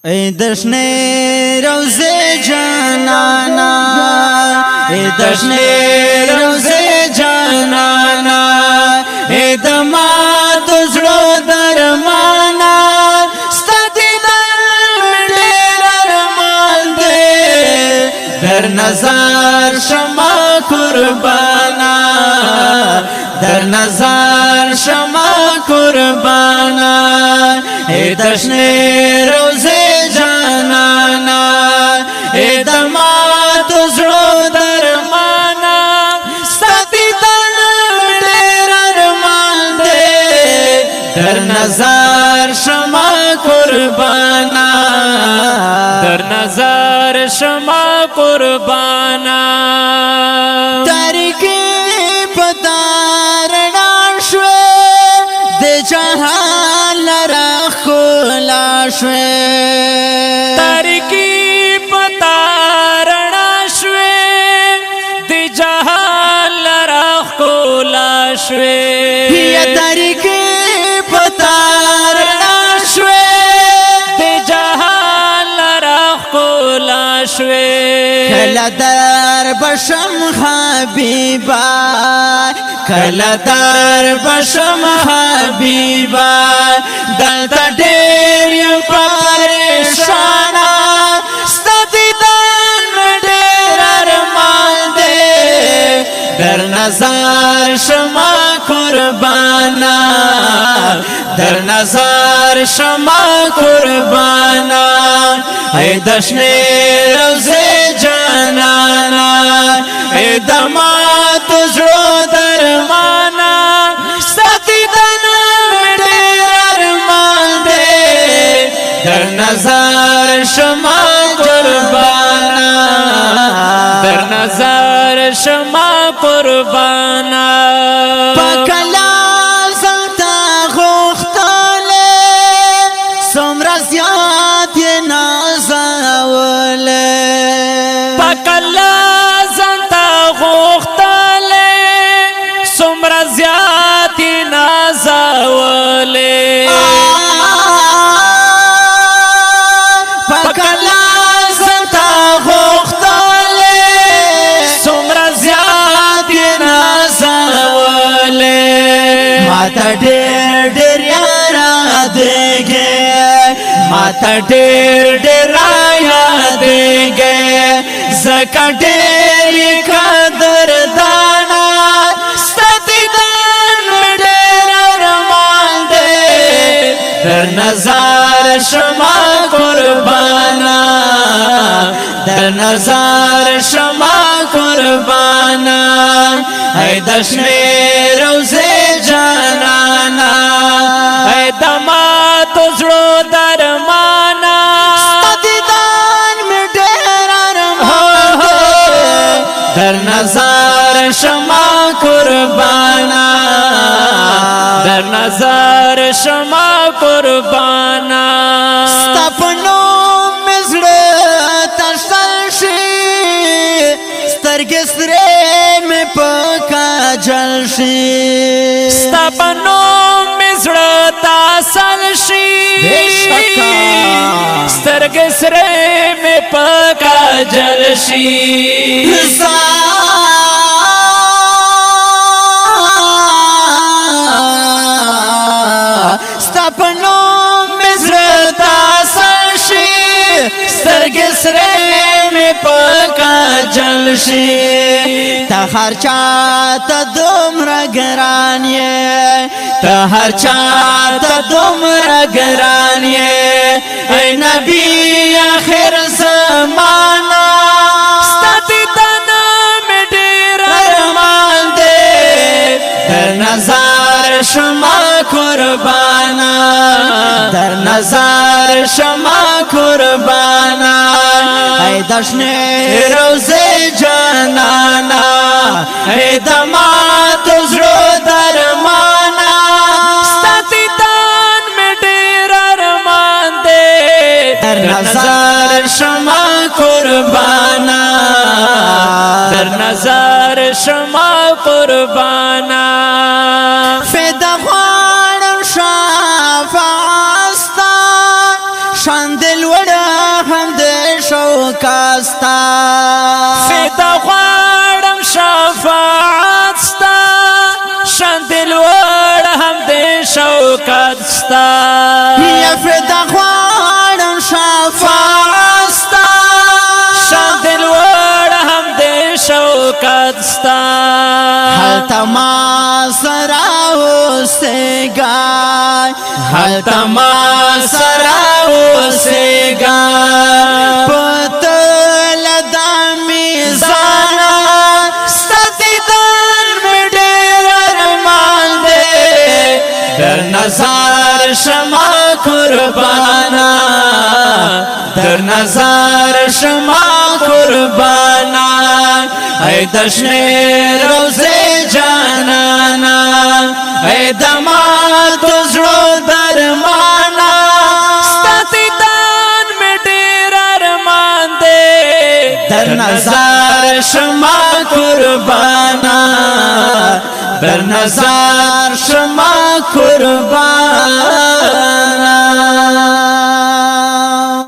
ای دشنی روزه جانانا، ای دشنی روزه جانانا، ای دما دزلو درمانا، ستدی در دیر ارمان دے، در نظر شما قربانا، در نظر شما قربانا، ای دشنی روزه جانانا، ای دما دزلو درمانا، ستی در دیر ارمان دے، در نظر شما قربانا، در نظر شما قربانا. تاریکی پتارنا شوی د جهان لرا خولا شوی، تاریکی پتارنا شوی دی جهان لرا خولا شوی، یا تاریکی پتارنا شوی دی جهان لرا خولا شوی. کلا در بشم حبیبا، کلا در بشم حبیبا، دلتا دیر یم پریشانا، ستا دیدن دیر ارمان دے، در نظر شما قربانا، در نظر شما قربانا، ای دشنی روزه جانانا، ای دما دزلو درمانا، ستی دن دیر ارمان دے، در نظر شما قربانا، در نظر شما قربانا. پکلا زلتا غختاله، سمرا زیاد یه نازاوله، پکلا زنتا غختاله، سمرا زیادی نازاوله، پکلا زلتا غختاله، سمرا زیادی نازاوله، ماتا ډېر ډېر یارا دیږي، ماتا ډېر ډېر یادېږي، زکه ډېر قدر دانا، ستا دیدن مې ډېر ارمان دی، در نظر شما قربانا، در نظر شما قربانا، ای دشنی روزه جانانا، ای دما دزلو درمانا، ستا دیدن مې ډېر ارمان دی، در نظر شما قربانا، در نظر شما قربانا. ستا په نوم مې زړه تړل شي، سترګې سرې مې په کاجل شي، ستا په نوم مې زړه تاسل شي، بېشکه سترګې سرې مې په کاجل شي. ستا په نوم مې زړه تاسل شي، سترګې سرې مې په کاجل شي، ته هر چا ته دومره ګران یې، ته هر چا ته دومره ګران یې، ای نبی آخر زمانه، ستا دیدن مې ډېر ارمان دی، در نظر شما قربانا، در نظر شما قربانا، ای دشنی روزه جانانا، ای دما دزلو درمانا، ستا دیدن مې ډېر ارمان دی، در نظر شما قربانا، در نظر شما قربانا. فدا غواړم شفاعت ستا، شان دل زړه هم د شوکاستا فدا غواړم شفاعت ستا شان دل وړ هم د شوکت ستا یا فدا غواړم شفاعت ستا شان دل وړ هم د شوکت ستا هلته ما سره اوسېږه هلته ما سره اوسېږه په تله د میزانه ستا دیدن مې ډېر ارمان دی در نظر شمه قربانه در نظر شمه قربانه ای د شنې روضې جانانا ای د ماتو زړو درمانا ستا دیدن مې ډېر ارمان دی در نظر شما قربانا در نظر شما قربانا